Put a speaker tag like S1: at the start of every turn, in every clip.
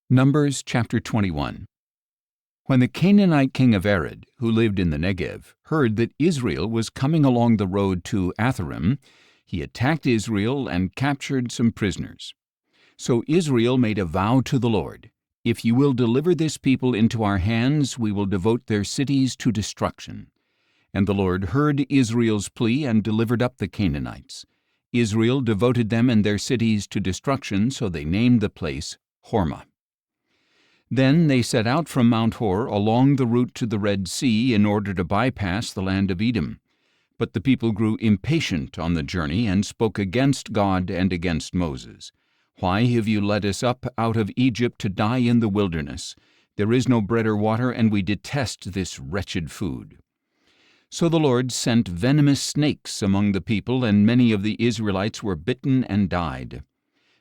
S1: Numbers chapter 21. When the Canaanite king of Arad, who lived in the Negev, heard that Israel was coming along the road to Atharim, he attacked Israel and captured some prisoners. So Israel made a vow to the Lord, "If you will deliver this people into our hands, we will devote their cities to destruction." And the Lord heard Israel's plea and delivered up the Canaanites. Israel devoted them and their cities to destruction, so they named the place Hormah. Then they set out from Mount Hor along the route to the Red Sea in order to bypass the land of Edom. But the people grew impatient on the journey and spoke against God and against Moses. "Why have you led us up out of Egypt to die in the wilderness? There is no bread or water, and we detest this wretched food." So the Lord sent venomous snakes among the people, and many of the Israelites were bitten and died.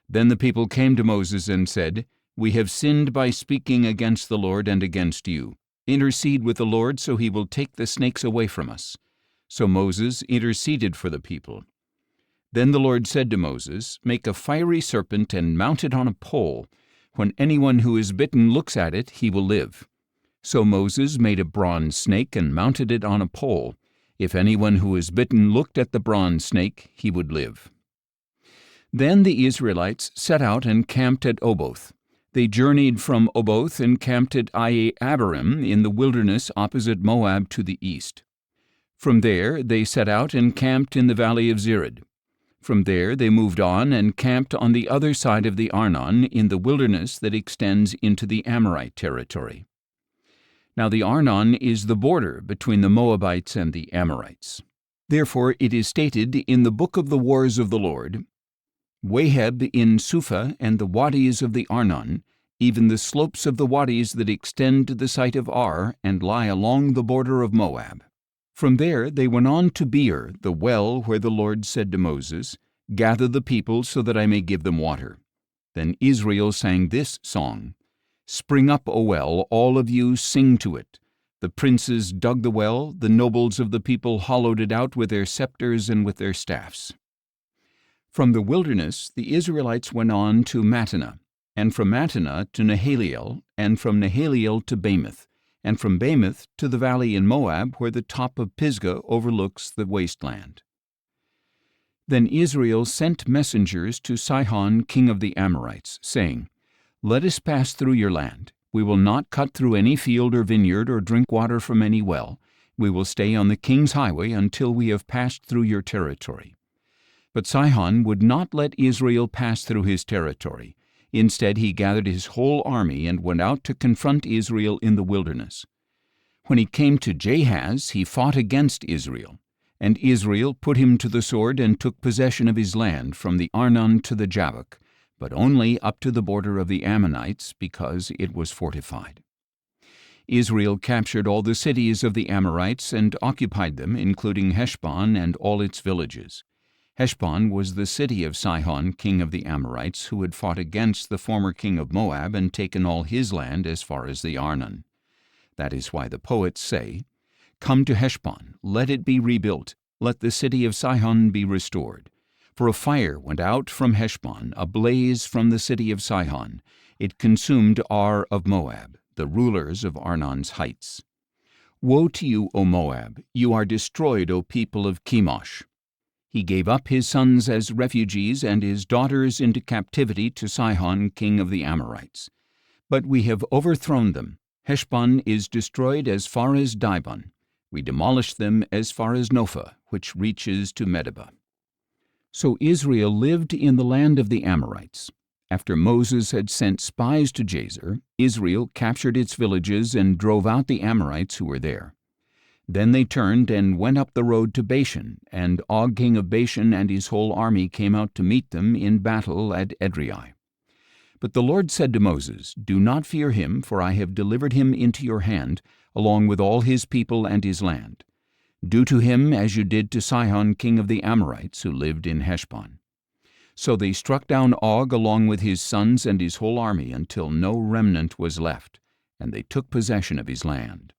S1: Then the people came to Moses and said, "We have sinned by speaking against the Lord and against you. Intercede with the Lord so he will take the snakes away from us." So Moses interceded for the people. Then the Lord said to Moses, "Make a fiery serpent and mount it on a pole. When anyone who is bitten looks at it, he will live." So Moses made a bronze snake and mounted it on a pole. If anyone who was bitten looked at the bronze snake, he would live. Then the Israelites set out and camped at Oboth. They journeyed from Oboth and camped at Atharim in the wilderness opposite Moab to the east. From there they set out and camped in the valley of Zered. From there they moved on and camped on the other side of the Arnon in the wilderness that extends into the Amorite territory. Now the Arnon is the border between the Moabites and the Amorites. Therefore it is stated in the book of the wars of the Lord, "Waheb in Suphah and the wadis of the Arnon, even the slopes of the wadis that extend to the site of Ar and lie along the border of Moab." From there they went on to Beer, the well where the Lord said to Moses, "Gather the people so that I may give them water." Then Israel sang this song, "Spring up, O well, all of you sing to it. The princes dug the well, the nobles of the people hollowed it out with their scepters and with their staffs." From the wilderness the Israelites went on to Mattanah, and from Mattanah to Nahaliel, and from Nahaliel to Bamoth, and from Bamoth to the valley in Moab where the top of Pisgah overlooks the wasteland. Then Israel sent messengers to Sihon king of the Amorites, saying, "Let us pass through your land. We will not cut through any field or vineyard or drink water from any well. We will stay on the king's highway until we have passed through your territory." But Sihon would not let Israel pass through his territory. Instead, he gathered his whole army and went out to confront Israel in the wilderness. When he came to Jahaz, he fought against Israel. And Israel put him to the sword and took possession of his land from the Arnon to the Jabbok, but only up to the border of the Ammonites, because it was fortified. Israel captured all the cities of the Amorites and occupied them, including Heshbon and all its villages. Heshbon was the city of Sihon, king of the Amorites, who had fought against the former king of Moab and taken all his land as far as the Arnon. That is why the poets say, "Come to Heshbon, let it be rebuilt, let the city of Sihon be restored. For a fire went out from Heshbon, a blaze from the city of Sihon. It consumed Ar of Moab, the rulers of Arnon's heights. Woe to you, O Moab! You are destroyed, O people of Chemosh. He gave up his sons as refugees and his daughters into captivity to Sihon, king of the Amorites. But we have overthrown them. Heshbon is destroyed as far as Dibon. We demolished them as far as Nophah, which reaches to Medeba." So Israel lived in the land of the Amorites. After Moses had sent spies to Jazer, Israel captured its villages and drove out the Amorites who were there. Then they turned and went up the road to Bashan, and Og king of Bashan and his whole army came out to meet them in battle at Edrei. But the Lord said to Moses, "Do not fear him, for I have delivered him into your hand, along with all his people and his land. Do to him as you did to Sihon king of the Amorites, who lived in Heshbon." So they struck down Og along with his sons and his whole army until no remnant was left, and they took possession of his land.